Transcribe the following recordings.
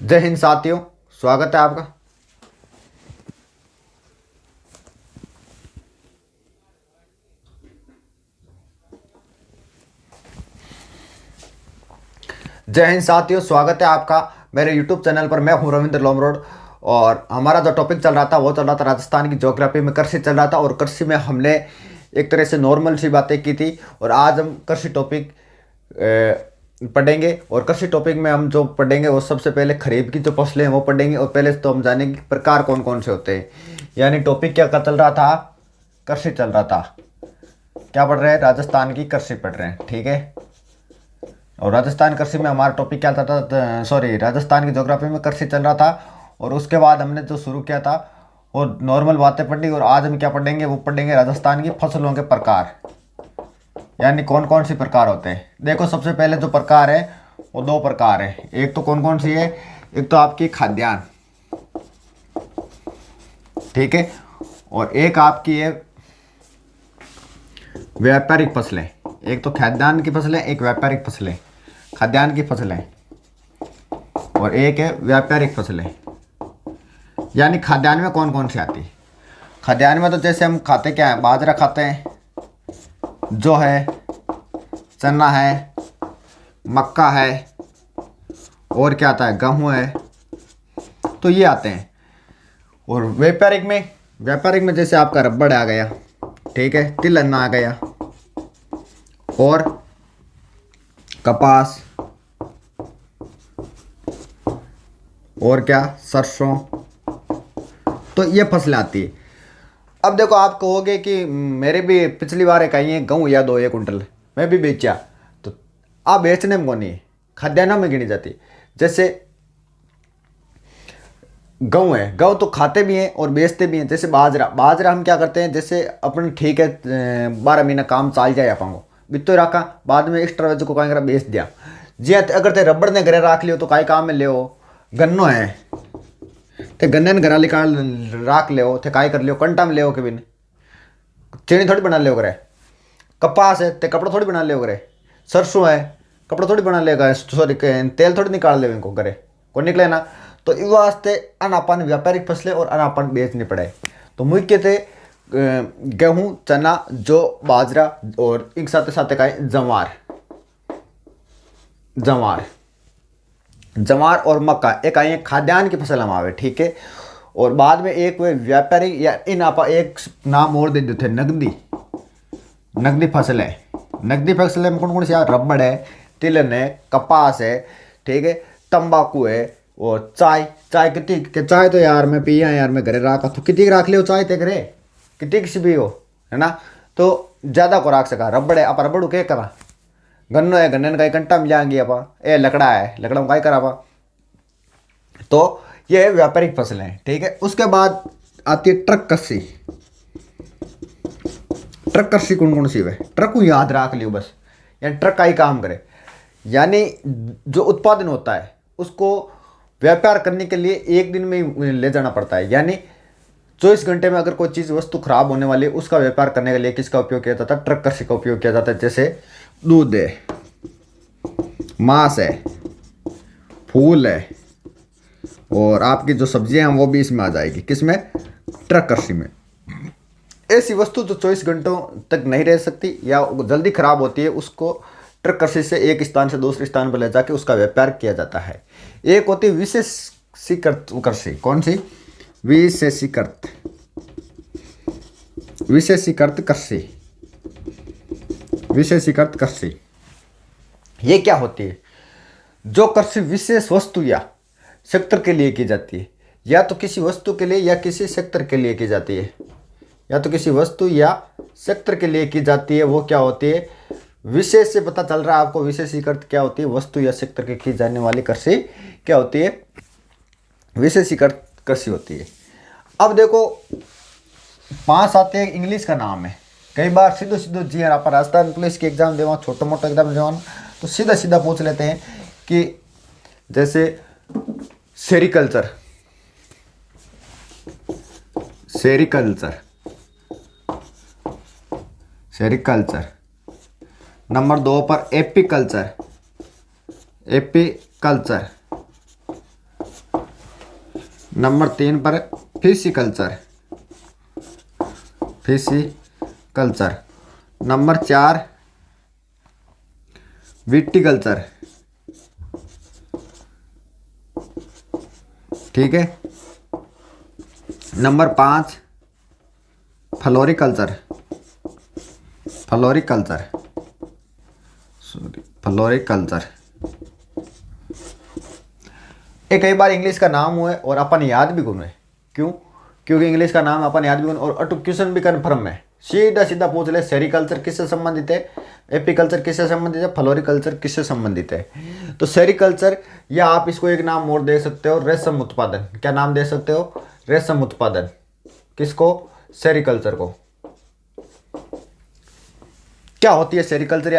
जय हिंद साथियों, स्वागत है आपका। जय हिंद साथियों, स्वागत है आपका मेरे YouTube चैनल पर। मैं हूं रविंद्र लोमरोड और हमारा जो टॉपिक चल रहा था वो चल रहा था राजस्थान की ज्योग्राफी में। कृषि चल रहा था और कृषि में हमने एक तरह से नॉर्मल सी बातें की थी और आज हम कृषि टॉपिक पढ़ेंगे। और कृषि टॉपिक में हम जो पढ़ेंगे वो सबसे पहले खरीफ की जो फसलें हैं वो पढ़ेंगे। और पहले तो हम जानेंगे कि प्रकार कौन कौन से होते हैं। यानी टॉपिक क्या चल रहा था? कृषि चल रहा था। क्या पढ़ रहे हैं? राजस्थान की कृषि पढ़ रहे हैं, ठीक है। और राजस्थान कृषि में हमारा टॉपिक क्या था? सॉरी, राजस्थान की ज्योग्राफी में कृषि चल रहा था। और उसके बाद हमने जो शुरू किया था वो नॉर्मल बातें पढ़ी। और आज हम क्या पढ़ेंगे? वो पढ़ेंगे राजस्थान की फसलों के प्रकार, यानी कौन कौन सी प्रकार होते हैं। देखो, सबसे पहले जो प्रकार है वो दो प्रकार है। एक तो कौन कौन सी है? एक तो आपकी खाद्यान्न, ठीक है। और एक आपकी है व्यापारिक फसलें। एक तो खाद्यान्न की फसलें, एक व्यापारिक फसलें। खाद्यान्न की फसलें और एक है व्यापारिक फसलें। यानी खाद्यान्न में कौन कौन सी आती है? खाद्यान्न में तो जैसे हम खाते क्या है? बाजरा खाते हैं, जो है चना है, मक्का है, और क्या आता है? गेहूँ है। तो ये आते हैं। और व्यापारिक में जैसे आपका रबड़ आ गया, ठीक है, तिलहन आ गया, और कपास, और क्या, सरसों। तो ये फसलें आती है। अब देखो, आप कहोगे कि मेरे भी पिछली बार एक आई है गेहूँ या 2 1 कुंटल मैं भी बेचा। तो आप बेचने में कौन नहीं है, खाद्यान्न में गिनी जाती है। जैसे गेहूँ है, गेहूँ तो खाते भी हैं और बेचते भी हैं। जैसे बाजरा हम क्या करते हैं? जैसे अपन ठीक है 12 महीना काम चाल जाए अपन को बितो रखा, बाद में एक्स्ट्रा वजह को कहीं बेच दिया। जी हाँ, अगर ते रबड़ ने घरे रख लियो तो काई काम में ले। गन्नो है ते गन्ने ने घरा निकाल राख ले, थे काई कर लियो, कंटा में ले के बिन चेनी थोड़ी बना ले करे। कपास है ते कपड़ा थोड़ी बना ले करे। सरसों है, कपड़ा थोड़ी बना लेगा, सॉरी तेल थोड़ी निकाल ले इनको करे, को निकले ना। तो इस वास्ते अनापन व्यापारिक फसलें और अनापन बेचने पड़े। तो मुख्य थे गेहूँ, चना, जौ, बाजरा, और एक साथ साथ का जवार जवार जवार और मक्का। एक आई है खाद्यान्न की फसल हम आवे, ठीक है। और बाद में एक वे व्यापारिक, या इन आपा एक नाम और दे देते, नगदी नगदी फसलें। नगदी फसलें में कौन कौन सी? रबड़ है, तिलहन है, कपास है, ठीक है, तंबाकू है, और चाय कितनी के? चाय तो यार मैं पिया यार, मैं घरे रखा तो कितनी राख लियो चाय ते घरे, कितनी किसी भी हो, है ना। तो ज़्यादा को राख सका। रबड़ है, आप रबड़ क्या करा? गन्नो है, गन्ने का कंटा मिल जाएंगे आप। ए लकड़ा है, लकड़ा में क्या करा आप? तो ये व्यापारिक फसलें हैं, ठीक है। उसके बाद आती है ट्रक कृषि। ट्रक कृषि कौन कौन सी है? ट्रक को याद रख लियो बस, यानी ट्रक का ही काम करे। यानी जो उत्पादन होता है उसको व्यापार करने के लिए एक दिन में ही ले जाना पड़ता है। यानी 24 घंटे में अगर कोई चीज़ वस्तु खराब होने वाली है उसका व्यापार करने के लिए किसका उपयोग किया जाता है? ट्रक कृषि का उपयोग किया जाता है। जैसे दूध है, मांस है, फूल है, और आपकी जो सब्जियां हैं वो भी इसमें आ जाएगी। किसमें? ट्रक कृषि में। ऐसी वस्तु जो 24 घंटों तक नहीं रह सकती या जल्दी खराब होती है उसको ट्रक कृषि से एक स्थान से दूसरे स्थान पर ले जाके उसका व्यापार किया जाता है। एक होती है विशेषीकृत कृषि। कौन सी? विशेषीकृत विशेषीकृत कृषि। विशेषीकृत कृषि ये क्या होती है? जो कृषि विशेष वस्तु या सेक्टर के लिए की जाती है, या तो किसी वस्तु के लिए या किसी सेक्टर के लिए की जाती है, या तो किसी वस्तु या सेक्टर के लिए की जाती है, वो क्या होती है? विशेष से पता चल रहा है आपको विशेषीकृत क्या होती है? वस्तु या सेक्टर के की जाने वाली कृषि क्या होती है? विशेषीकृत कृषि होती है। अब देखो 5 आते हैं, इंग्लिश का नाम है। कई बार सीधो सीधो जी आप राजस्थान पुलिस की एग्जाम देवा, छोटा मोटा एग्जाम देवा, तो सीधा सीधा पूछ लेते हैं कि जैसे सेरिकल्चर सेरिकल्चर सेरिकल्चर। नंबर 2 पर एपीकल्चर। एपीकल्चर नंबर 3 पर फिशिकल्चर, फिशिकल्चर। नंबर 4 विटिकल्चर, ठीक है। Number 5 floriculture, floriculture, floriculture. ये कई बार इंग्लिश का नाम हुआ और अपन याद भी गुने। क्यों? क्योंकि इंग्लिश का नाम अपन याद भी गुने और ऑटो क्वेश्चन भी कन्फर्म है। सीधा सीधा पूछ ले, सेरिकल्चर किससे संबंधित है, एपीकल्चर किससे संबंधित है, फ्लोरिकल्चर किससे संबंधित है। तो सेरिकल्चर, या आप इसको एक नाम और दे सकते हो, रेशम उत्पादन। क्या नाम दे सकते हो? रेशम उत्पादन। किसको? सेरिकल्चर को। क्या होती है सेरिकल्चर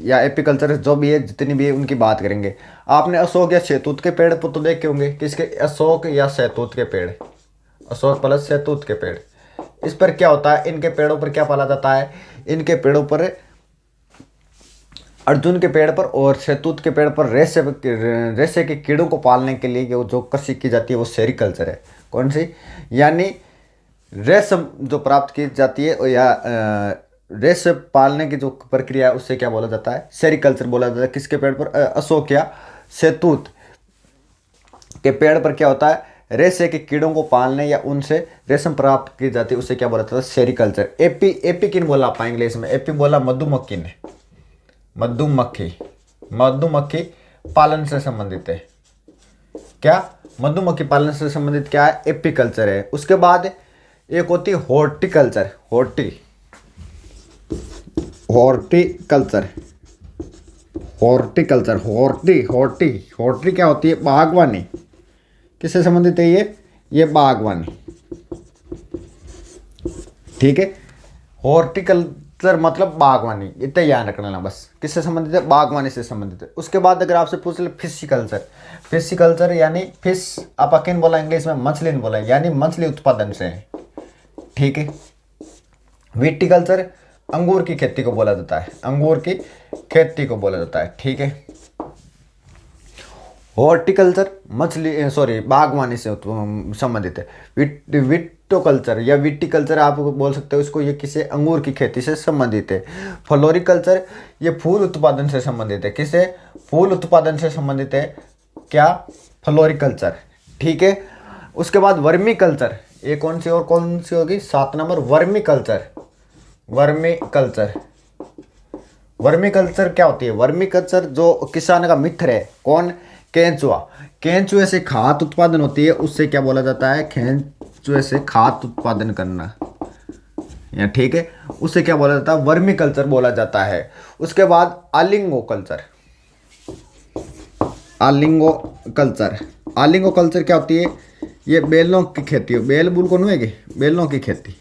या एपीकल्चर, जो भी है, जितनी भी है उनकी बात करेंगे। आपने अशोक या शहतूत के पेड़ तो देखे होंगे। किसके? अशोक या शहतूत के पेड़, अशोक प्लस शहतूत के पेड़। इस पर क्या होता है? इनके पेड़ों पर क्या पाला जाता है? इनके पेड़ों पर, अर्जुन के पेड़ पर और शहतूत के पेड़ पर रेशे के कीड़ों को पालने के लिए जो कृषि की जाती है वो सेरिकल्चर है। कौन सी? यानी रेशम जो प्राप्त की जाती है या रेशम पालने की जो प्रक्रिया है उससे क्या बोला जाता है? सेरिकल्चर बोला जाता है। किसके पेड़ पर? अशोक या शहतूत के पेड़ पर क्या होता है? रेशे के कीड़ों को पालने या उनसे रेशम प्राप्त की जाती है, उसे क्या बोला जाता है? सेरिकल्चर। एपी किन बोला आप इंग्लिश में? एपी बोला मधुमक्खी ने। मधुमक्खी, मधुमक्खी पालन से संबंधित है। क्या? मधुमक्खी पालन से संबंधित क्या है? एपीकल्चर है। उसके बाद एक होती है हॉर्टिकल्चर, हॉर्टिकल्चर, हॉर्टिकल्चर, हॉर्टी क्या होती है? बागवानी। किससे संबंधित है ये बागवानी, ठीक है। हॉर्टिकल्चर मतलब बागवानी, इतना याद रखना ना बस। किससे संबंधित है? बागवानी से संबंधित है। उसके बाद अगर आपसे पूछ ले फिशिकल्चर, फिशिकल्चर यानी फिश, आप किन बोला इंग्लिश में? मछली बोला, यानी मछली उत्पादन से है, ठीक है। विटिकल्चर अंगूर की खेती को बोला जाता है, अंगूर की खेती को बोला जाता है, ठीक है। हॉर्टिकल्चर बागवानी से संबंधित है। विटोकल्चर या विटिकल्चर आप बोल सकते हो इसको, ये किसे? अंगूर की खेती से संबंधित है। फ्लोरिकल्चर ये फूल उत्पादन से संबंधित है। किसे? फूल उत्पादन से संबंधित है। क्या? फ्लोरिकल्चर, ठीक है। उसके बाद वर्मी कल्चर, ये कौन सी होगी? 7 number vermi culture. Vermi culture, vermi culture क्या होती है? वर्मी कल्चर जो किसान का मित्र है, कौन? केंचुआ। केंचुए से खाद उत्पादन होती है, उससे क्या बोला जाता है? केंचुए से खाद उत्पादन करना, या ठीक है, उससे क्या बोला जाता है? वर्मी कल्चर बोला जाता है। उसके बाद आलिंगो कल्चर, आलिंगो कल्चर, आलिंगो कल्चर क्या होती है? ये बेलों की खेती हो, बेल बुल कौन होगी? बेलों की खेती,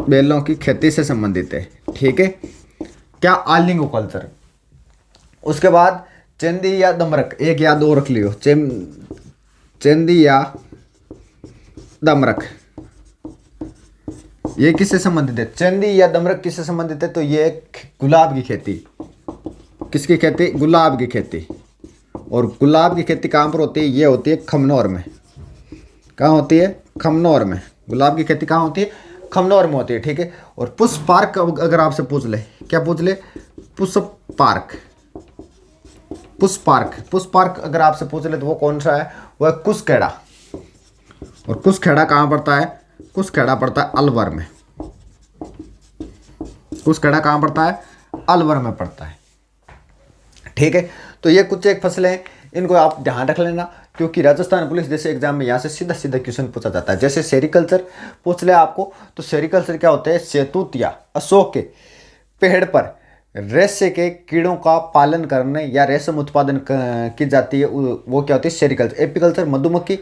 बेलों की खेती से संबंधित है, ठीक है। क्या? आलिंगो कल्चर। उसके बाद चंदी या दमरक, एक याद और रख लियो, चंदी या दमरक, ये किससे संबंधित है? चंदी या दमरक किससे संबंधित है? तो ये गुलाब की खेती। किसकी खेती? गुलाब की खेती। और गुलाब की खेती कहाँ पर होती है? ये होती है खमनौर में। कहाँ होती है? खमनौर में। गुलाब की खेती कहाँ होती है? खमनौर में होती है, ठीक है। और पुष्प पार्क अगर आपसे पूछ ले, क्या पूछ ले? पुष्प पार्क, पुष्प पार्क, पुष्प पार्क अगर आपसे पूछ ले तो वो कौन सा है? वो है कुसखेड़ा। और कुसखेड़ा कहाँ पड़ता है? कुसखेड़ा पड़ता है अलवर में। कुसखेड़ा कहाँ पड़ता है? अलवर में पड़ता है, ठीक है। तो ये कुछ एक फसलें हैं, इनको आप ध्यान रख लेना, क्योंकि राजस्थान पुलिस जैसे एग्जाम में यहाँ से सीधा सीधा क्वेश्चन पूछा जाता है। जैसे सेरिकल्चर पूछ ले आपको, तो सेरिकल्चर क्या होता है? शहतूत या अशोक के पेड़ पर रेशे के कीड़ों का पालन करने या रेशम उत्पादन की जाती है, वो क्या होती है? सेरिकल्चर। एपीकल्चर मधुमक्खी,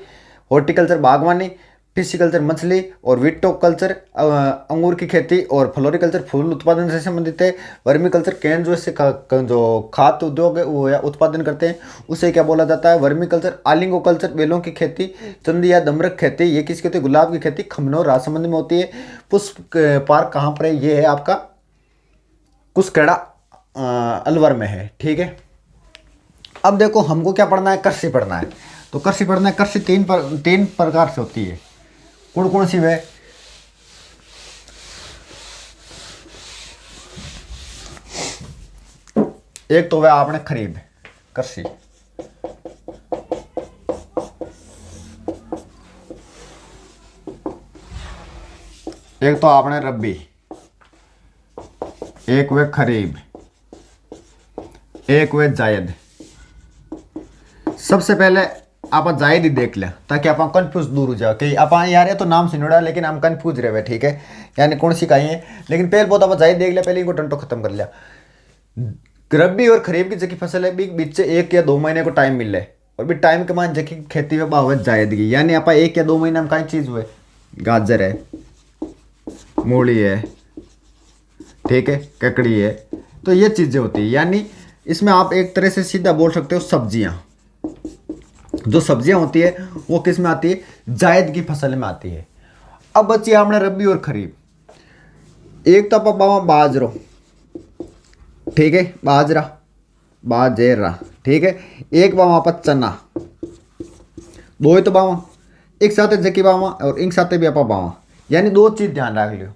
हॉर्टिकल्चर बागवानी, फिशिकल्चर मछली, और विटोकल्चर अंगूर की खेती, और फ्लोरिकल्चर फूल उत्पादन से संबंधित है। वर्मीकल्चर केंद्र से जो खाद्य उद्योग है वो या उत्पादन करते हैं, उसे क्या बोला जाता है? वर्मीकल्चर। आलिंगोकल्चर बेलों की खेती, चंदी या दमरक खेती, ये किसकी होती है? गुलाब की खेती खमनौर राजसमंद में होती है। पुष्प पार्क कहाँ पर है? ये है आपका कुसखेड़ा अलवर में है, ठीक है। अब देखो हमको क्या पढ़ना है? कृषि पढ़ना है। तो कृषि पढ़ना है। कृषि तीन प्रकार से होती है। कौन कौन सी वे? एक तो वह आपने खरीब कृषि, एक तो आपने रब्बी, एक वे खरीब, एक वे जायद। सबसे पहले आप जायद ही देख लें ताकि आप कंफ्यूज दूर हो जाओ कि आप यार ये तो नाम सुनोड़ा लेकिन हम कंफ्यूज रहे हुए, ठीक है, यानी कौन सी कहीं है। लेकिन पहले बहुत आप जायद देख लिया, पहले इनको टंटो खत्म कर लिया। रब्बी और खरीब की जकी फसल है बीच से 1 या 2 महीने को टाइम मिल रहा है, और भी टाइम के मान जकी खेती में हुए जायद की, यानी आप 1 या 2 महीने में कहीं चीज हुए, गाजर है, मूली है, ठीक है, ककड़ी है, तो ये चीजें होती है। यानी इसमें आप एक तरह से सीधा बोल सकते हो सब्जियां, जो सब्जियां होती है वो किस में आती है? जायद की फसल में आती है। अब बची हमने रब्बी और खरीब। एक तो आप बावा बाजरो, ठीक है, बाजरा, बाजेरा, ठीक है, एक बावा आप चना, दो ही तो बावा एक साथ जकी बावा और एक साथ भी आप बावा, यानी 2 चीज ध्यान रख लियो।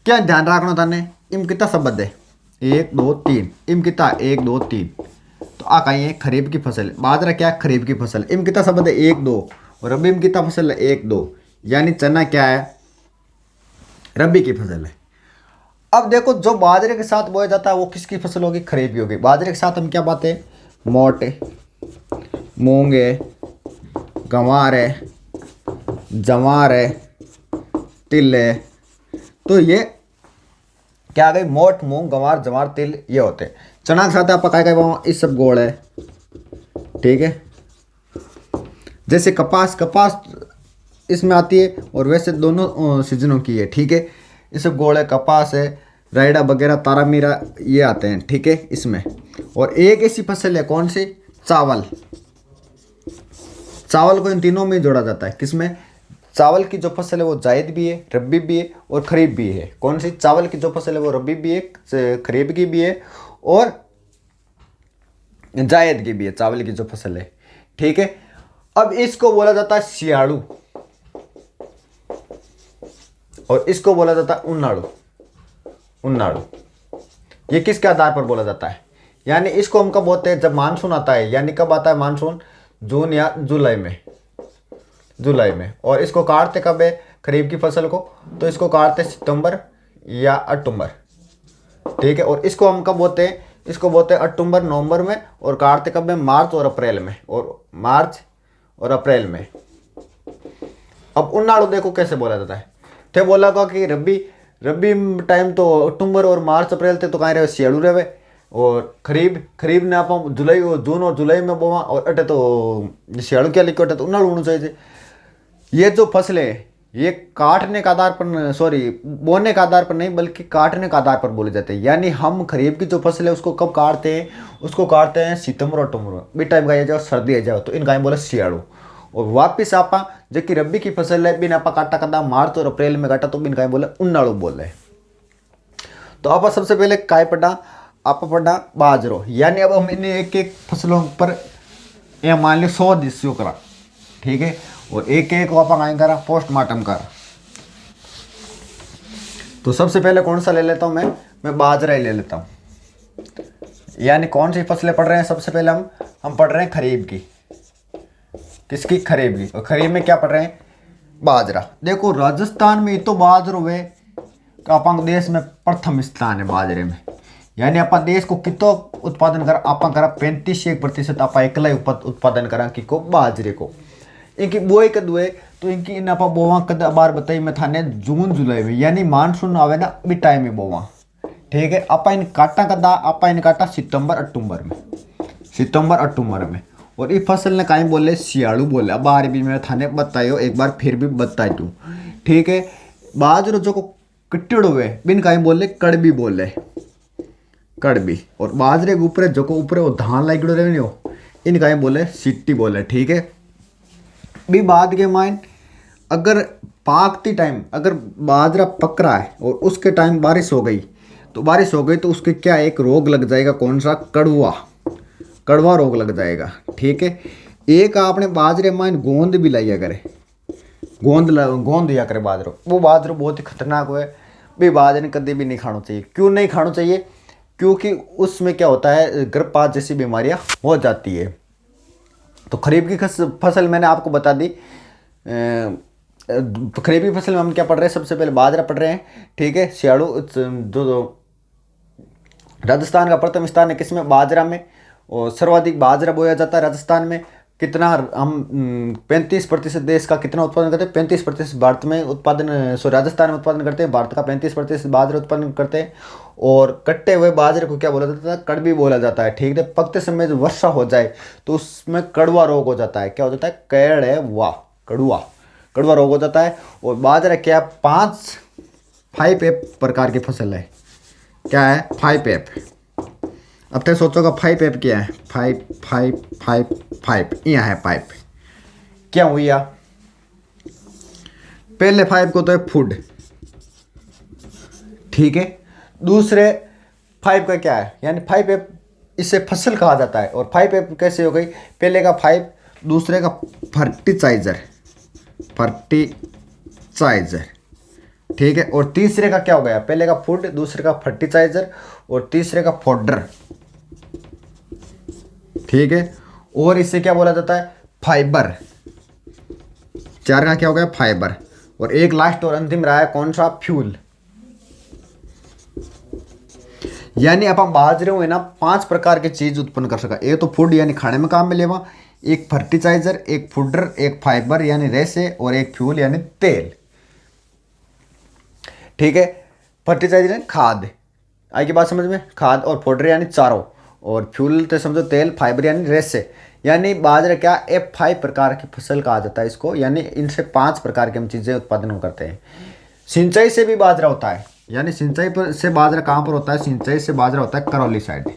क्या ध्यान रखना थाने? इम कितना शब्द है? 1 2 3, इम कितना 1 2 3, तो आ कहीं है खरीब की फसल। बाजरा क्या? खरीब की फसल। इम कितना शब्द है? 1 2, और रबी में कितना फसल है? 1 2, यानी चना क्या है? रबी की फसल है। अब देखो जो बाजरे के साथ बोया जाता है वो किसकी फसल होगी? खरीब की होगी। बाजरे के साथ हम क्या बात है? मोट है, मूंग है, गंवार है, जवार है, तिल है। तो ये क्या आ गई? मोट, मूंग, गंवार, जवार, तिल, ये होते हैं। चना के साथ आप पकाए इस सब गोड़ है, ठीक है। जैसे कपास, कपास इसमें आती है, और वैसे दोनों सीजनों की है, ठीक है। ये सब गोड़ है, कपास है, रायडा वगैरह, तारामीरा, ये आते हैं, ठीक है इसमें। और एक ऐसी फसल है कौन सी? चावल। चावल को इन तीनों में जोड़ा जाता है। किसमें? चावल की जो फसल है वो जायद भी है, रब्बी भी है और खरीब भी है। कौन सी? चावल की जो फसल है वो रब्बी भी है, खरीब की भी है और जायद की भी है, चावल की जो फसल है, ठीक है। अब इसको बोला जाता है सियाड़ू, और इसको बोला जाता है उन्नाड़ू। उन्नाड़ू ये किसके आधार पर बोला जाता है? यानी इसको हम कब बोलते हैं? जब मानसून आता है। यानी कब आता है मानसून? जून या जुलाई में, जुलाई में। और इसको काटते कब है खरीफ की फसल को? तो इसको काटते सितंबर या अक्टूबर, ठीक है। और इसको हम कब बोलते हैं? इसको बोलते हैं अक्टूबर नवंबर में। और काटते कब में? मार्च और अप्रैल में, और मार्च और अप्रैल में। अब उन्नाड़ू देखो कैसे बोला जाता है। थे बोला का कि रब्बी, रब्बी टाइम तो अक्टूबर और मार्च अप्रैल थे, तो कहीं रहे सियाड़ू रहे। और खरीब, खरीब ने आप जुलाई और जून और जुलाई में बोवा, और अटे तो सियाड़ू क्या लिखो, अटे तो उन्नाड़ू होना चाहिए। ये जो फसलें ये काटने का आधार पर, सॉरी बोने का आधार पर नहीं बल्कि काटने का आधार पर बोले जाते हैं। यानी हम खरीफ की जो फसल है उसको कब काटते हैं? उसको काटते हैं सितंबर और अक्टूबर में। भी टाइम का जाओ सर्दी आ जाओ तो इनका बोले सियाड़ू। और वापिस आपा जो कि रब्बी की फसल है बिन आपा काटा कदा मार्च और अप्रैल में काटा तो बिन का बोले उन्नाड़ू बोले। तो आप सबसे पहले काय पढ़ा? आप पढ़ा बाजरो। यानी अब हम इन्हें एक एक फसलों पर ये मान लो 100 दिस्यों करा, ठीक है। और एक एक को आप करा पोस्टमार्टम कर। तो सबसे पहले कौन सा ले लेता हूं मैं बाजरा ही ले लेता हूं। यानी कौन सी फसलें पढ़ रहे हैं? सबसे पहले हम पढ़ रहे हैं खरीफ की। किसकी? खरीफ की। और खरीफ में क्या पढ़ रहे हैं? बाजरा। देखो राजस्थान में तो बाजरो वे अपन देश में प्रथम स्थान है बाजरे में। यानी अपन देश को कितो उत्पादन कर? अपन करा 35% आप एकला उत्पादन करा कि को बाजरे को। इनकी बोई कद हुए तो इनकी इन आप बोवा कद बार बताई मैं थाने जून जुलाई में, यानी मानसून आवे ना भी टाइम में बोवा, ठीक है। आप इन काटा कदा? आप इन काटा सितंबर अक्टूबर में, सितंबर अक्टूबर में। और ये फसल ने कहीं बोले सियाड़ू बोले। अब बार भी मैं थाने बताइयो एक बार फिर भी बता दूँ, ठीक है। बाजरो जो को कट्टिड़ हुए बिन कहीं बोले कड़बी बोले, कड़बी। और बाजरे के ऊपर जो को ऊपर वो धान लाइकड़ो रहे नहीं हो इन कहीं बोले सिट्टी बोले, ठीक है। भी बाद के माइन अगर पाकती टाइम अगर बाजरा पक रहा है और उसके टाइम बारिश हो गई तो उसके क्या एक रोग लग जाएगा? कौन सा? कड़वा, कड़वा रोग लग जाएगा, ठीक है। एक आपने बाजरे में गोंद भी लाइया करे, गोंद दिया करे बाजरो, वो बाजरो बहुत ही खतरनाक है भी। बाजरे कभी भी नहीं खाना चाहिए। क्यों नहीं खाना चाहिए? क्योंकि उसमें क्या होता है, गर्भपात जैसी बीमारियां हो जाती है। तो खरीफ की फसल मैंने आपको बता दी। खरीफ की फसल में हम क्या पढ़ रहे हैं? सबसे पहले बाजरा पढ़ रहे हैं, ठीक है। सियाड़ू जो राजस्थान का प्रथम स्थान है किसमें? बाजरा में। और सर्वाधिक बाजरा बोया जाता है राजस्थान में। कितना हम 35% देश का कितना उत्पादन करते हैं? 35% भारत में उत्पादन, सो राजस्थान में उत्पादन करते हैं। भारत का 35% बाजरा उत्पादन करते हैं। और कट्टे हुए बाजरे को क्या बोला जाता है? कड़वी बोला जाता है, ठीक है। पकते समय जो वर्षा हो जाए तो उसमें कड़वा रोग हो जाता है। क्या हो जाता है? कैड़ है वाह, कड़वा रोग हो जाता है। और बाजरा क्या? 5 प्रकार की फसल है। क्या है? 5 अब तक सोचोगा 5 क्या है? 5 यहाँ है 5। क्या हुई या? पहले 5 को तो है फूड, ठीक है। दूसरे 5 का क्या है? यानी 5 इसे फसल कहा जाता है। और 5 कैसे हो गई? पहले का 5, दूसरे का फर्टिलाइजर, ठीक है। और तीसरे का क्या हो गया? पहले का फूड, दूसरे का फर्टिलाइजर और तीसरे का फोडर, ठीक है। और इससे क्या बोला जाता है? फाइबर। 4 का क्या हो गया? फाइबर। और एक लास्ट और अंतिम रहा है कौन सा? फ्यूल। यानी अपन बाजरे में ना 5 प्रकार की चीज उत्पन्न कर सका। एक तो फूड यानी खाने में काम में लेवा, एक फर्टिलाइजर, एक फूडर, एक फाइबर यानी रेसे, और एक फ्यूल यानी तेल, ठीक है। फर्टिलाइजर यानी खाद, आई की बात समझ में? खाद। और फोडर यानी चारों, और फ्यूल तो समझो तेल, फाइबर यानी रेसे। यानी बाजरा क्या? 5 प्रकार की फसल कहा जाता है इसको। यानी इनसे 5 प्रकार की हम चीज़ें उत्पादन करते हैं। सिंचाई से भी बाजरा होता है। यानी सिंचाई पर से बाजरा कहाँ पर होता है? सिंचाई से बाजरा होता है करौली साइड।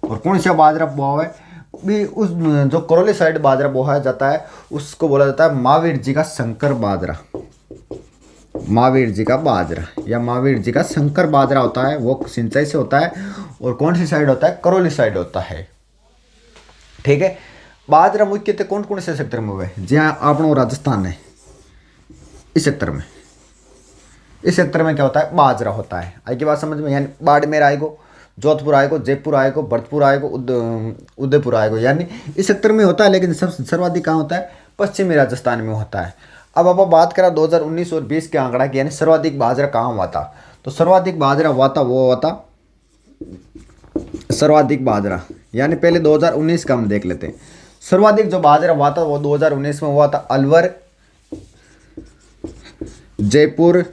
और कौन सा बाजरा बोआ है भी? उस जो करौली साइड बाजरा बोया जाता है उसको बोला जाता है महावीर जी का शंकर बाजरा। महावीर जी का बाजरा या महावीर जी का शंकर बाजरा होता है, वो सिंचाई से होता है। और कौन सी साइड होता है? करौली साइड होता है, ठीक है। बाजरा मुख्यतः कौन कौन से सेक्टर में हुआ है? जी हाँ, अपनो राजस्थान है। इस सेक्टर में क्या होता है? बाजरा होता है। आई की बात समझ में? यानी बाड़मेर आएगो, जोधपुर आएगो, जयपुर आएगो, भरतपुर आएगो, उदयपुर आएगो, यानी इस सेक्टर में होता है। लेकिन सर्वाधिक कहाँ होता है? पश्चिमी राजस्थान में होता है। अब बात करा 2019 और 20 के आंकड़ा की, यानी सर्वाधिक बाजरा कहाँ हुआ था? तो सर्वाधिक बाजरा हुआ था, वो हुआ था सर्वाधिक बाजरा, यानी पहले 2019 का हम देख लेते हैं। सर्वाधिक जो बाजरा हुआ था वो 2019 में हुआ था अलवर, जयपुर।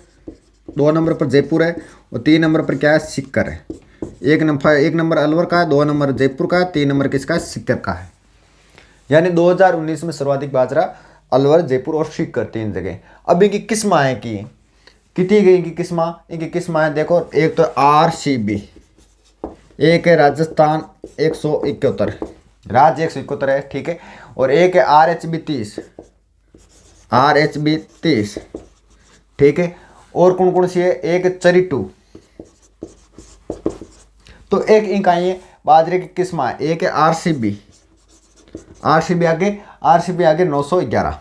2 नंबर पर जयपुर है और 3 नंबर पर क्या है? सीकर है। एक नंबर अलवर का है, 2 नंबर जयपुर का है, 3 नंबर किसका है? सीकर का है। यानी 2019 में सर्वाधिक बाजरा अलवर, जयपुर और सीकर 3 जगह। अब इनकी किस्में की कितनी गई? इनकी किस्में देखो। एक तो RCB, एक है राजस्थान 171, राज्य 171 है, ठीक है। और एक है RHB 30, ठीक है। और कौन कौन सी है? एक चरीटू। तो एक इकाई है बाजरे की किस्म है। एक है RCB आगे 911,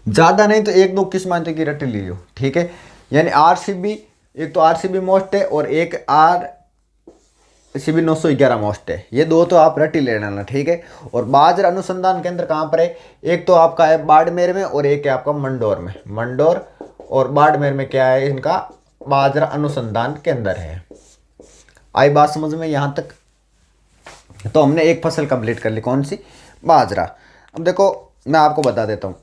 ज़्यादा नहीं तो 1-2 किस्में तो की रट लीजिए, ठीक है। यानी RCB, एक तो RCB मोस्ट है और एक RCB 911 मोस्ट है। ये 2 तो आप रट ही ले लेना, ठीक है। और बाजरा अनुसंधान केंद्र कहाँ पर है? एक तो आपका है बाड़मेर में और एक है आपका मंडोर में। मंडोर और बाड़मेर में क्या है? इनका बाजरा अनुसंधान केंद्र है। आई बात समझ में यहाँ तक? तो हमने एक फसल कंप्लीट कर ली, कौन सी? बाजरा। अब देखो मैं आपको बता देता हूँ,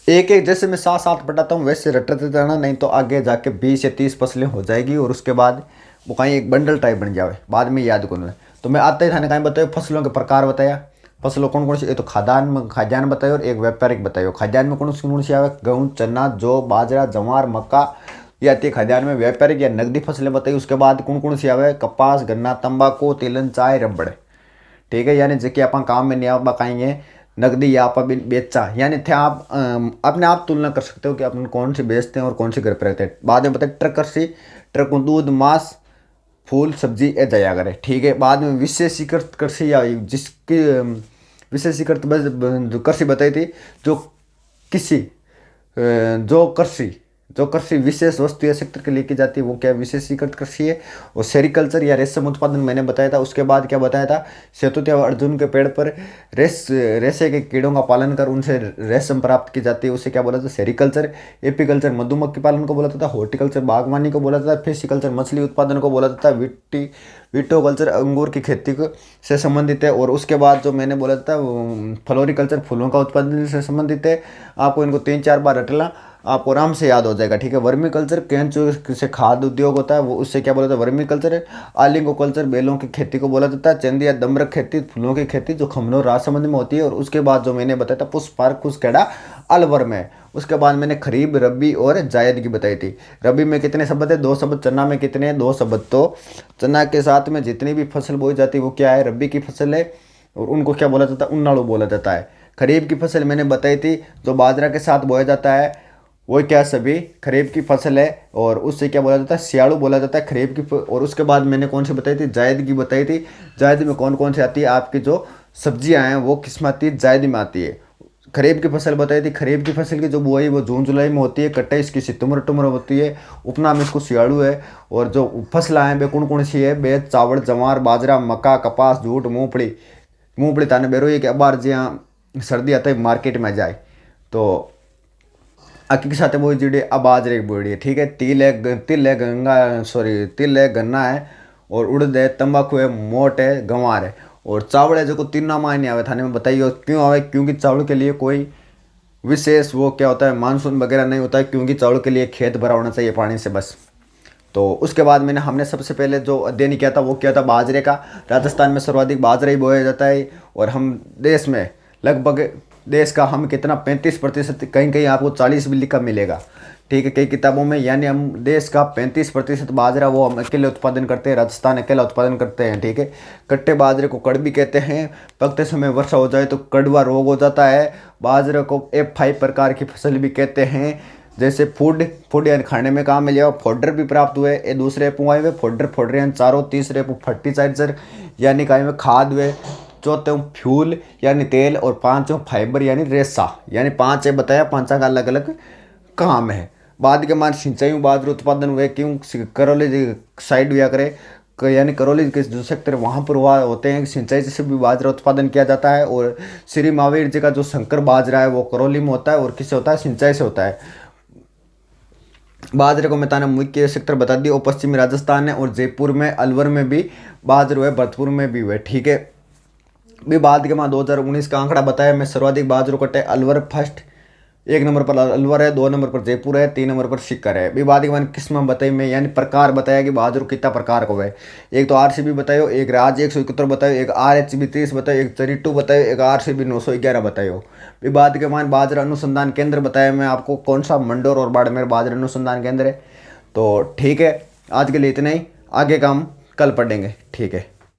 एक एक जैसे मैं 7-7 बताता हूँ वैसे रटते जाना, नहीं तो आगे जाके 20 या 30 फसलें हो जाएगी और उसके बाद वो कहीं एक बंडल टाइप बन जाए, बाद में याद करूँ। तो मैं आते ही थाने कहीं बताया फसलों के प्रकार बताया। फसलों कौन कौन सी? एक तो खाद्यान्न बतायो और एक व्यापारिक बतायो। खाद्यान्न में कौन सी आवे? गेहूँ, चना, जौ, बाजरा, जवार, मक्का ये आती है खाद्यान्न में। व्यापारिक या नकदी फसलें बताई। उसके बाद कौन कौन सी आवे? कपास, गन्ना, तंबाकू, तिलन, चाय, रबड़, ठीक है। यानी जो अपन काम में नहीं आ पाएंगे, नकदी या आप बेचा, यानी थे आप अपने आप तुलना कर सकते हो कि अपन कौन सी बेचते हैं और कौन सी घर पर रखते हैं। बाद में बताए ट्रक कृषि, ट्रक दूध, मांस, फूल सब्जी ए जाया करे, ठीक है। बाद में विशेषीकृत कृषि आई, जिसकी विशेषीकृत जो कृषि बताई थी, जो किसी जो कृषि विशेष वस्तु या सेक्टर के लिए की जाती है वो क्या विशेषीकृत कृषि है। और सेरिकल्चर या रेशम उत्पादन मैंने बताया था। उसके बाद क्या बताया था, शहतूत या अर्जुन के पेड़ पर रेशे के कीड़ों का पालन कर उनसे रेशम प्राप्त की जाती है, उसे क्या बोला था, सेरिकल्चर। एपीकल्चर मधुमक्खी पालन को बोला था। हॉर्टिकल्चर बागवानी को बोला था। फिशिकल्चर मछली उत्पादन को बोला था। विटोकल्चर अंगूर की खेती को से संबंधित है। और उसके बाद जो मैंने बोला था फ्लोरिकल्चर फूलों का उत्पादन से संबंधित है। आपको इनको 3-4 बार रटना, आपको आराम से याद हो जाएगा, ठीक है। वर्मी कल्चर केंचुए से खाद्य उद्योग होता है, वो उससे क्या बोला था, वर्मी कल्चर। आलिंगो कल्चर बेलों की खेती को बोला जाता है। चंदी या दमरक खेती फूलों की खेती जो खमनों राजसमंद में होती है। और उसके बाद जो मैंने बताया था पुष्पार्क खुशखेड़ा अलवर में। उसके बाद मैंने खरीफ, रबी और जायद की बताई थी। रबी में कितने शब्द है, 2 शब्द। चना में कितने हैं, 2 शब्द। तो चना के साथ में जितनी भी फसल बोई जाती है वो क्या है, रबी की फसल है। और उनको क्या बोला जाता है, उन्नाळु बोला जाता है। खरीफ की फसल मैंने बताई थी, जो बाजरा के साथ बोया जाता है, वो क्या सभी खरीफ की फसल है। और उससे क्या बोला जाता है, सियाड़ू बोला जाता है खरीफ की। और उसके बाद मैंने कौन सी बताई थी, जायद की बताई थी। जायद में कौन कौन सी आती है, आपकी जो सब्जियां हैं वो किस में आती है, जायद में आती है। खरीफ की फसल बताई थी। खरीफ की फसल की जो बुआई वो जून जुलाई में होती है, कटाई इसकी सितंबर अक्टूबर में होती है। उपनाम इसको सियाड़ू है। और जो फसलें हैं वे कौन कौन सी है, बेज, चावल, जवार, बाजरा, मक्का, कपास, जूट, मूंगफली। मूंगफली ताने बेरो ये कि अबार ज्याँ सर्दी आता है मार्केट में जाए तो अक्की के साथ वो जुड़ी अब बाजरे की बोड़ी है, ठीक है। तिल है तिल है, गन्ना है और उड़द है, तंबाकू है, मोट है, गंवार है। और चावल है जो तीनों माह नहीं आवे थाने में बताइए क्यों आवे, क्योंकि चावल के लिए कोई विशेष वो क्या होता है, मानसून वगैरह नहीं होता है, क्योंकि चावल के लिए खेत भरा होना चाहिए पानी से बस। तो उसके बाद हमने सबसे पहले जो अध्ययन किया था वो किया था बाजरे का। राजस्थान में सर्वाधिक बाजरा ही बोया जाता है। और हम देश में लगभग देश का हम कितना 35%, कहीं कहीं आपको 40 भी लिखा मिलेगा, ठीक है, कई किताबों में। यानी हम देश का 35% बाजरा वो हम अकेले उत्पादन करते हैं, राजस्थान अकेला उत्पादन करते हैं, ठीक है। कट्टे बाजरे को कड़बी कहते हैं। पकते समय वर्षा हो जाए तो कड़वा रोग हो जाता है। बाजरे को F5 प्रकार की फसल भी कहते हैं। जैसे फूड यानी खाने में काम मिलेगा। फोडर भी प्राप्त हुए, ये दूसरे पुआए हुए फोडर यानी चारों। तीसरे फर्टिलाइजर यानी काय में खाद हुए। चौथे फ्यूल यानी तेल। और पांचों फाइबर यानी रेशा। यानी 5 है बताया, 5 का अलग अलग काम है। बाद के मान सिंचाई बाजरा उत्पादन हुए, क्यों करौली साइड हुआ करे, यानी करौली के जो सेक्टर वहाँ पर हुआ होते हैं, सिंचाई से भी बाजरा उत्पादन किया जाता है। और श्री महावीर जी का जो शंकर बाजरा है वो करौली में होता है। और किससे होता है, सिंचाई से होता है। बाजरे को मैं ताना मुख्य सेक्टर बता दी। और पश्चिमी राजस्थान है। और जयपुर में, अलवर में भी बाजरा हुए, भरतपुर में भी हुए, ठीक है। भी बाद के माँ 2019 का आंकड़ा बताया मैं, सर्वाधिक बाजरू कटे अलवर फर्स्ट, 1 नंबर पर अलवर है, 2 नंबर पर जयपुर है, 3 नंबर पर सीकर है। भी बाद के मैंने किस्म बताई मैं, यानी प्रकार बताया कि बाजरू कितना प्रकार को है। एक तो RCB बतायो, एक राज 171 बतायो, एक RHB 30 बतायो, एक 32 बतायो, एक RCB 911 बतायो। भी बाद के मान बाजरा अनुसंधान केंद्र बताया मैं आपको, कौन सा, मंडोर और बाड़मेर बाजरा अनुसंधान केंद्र है। तो ठीक है, आज के लिए इतना ही, आगे का हम कल पढ़ेंगे, ठीक है।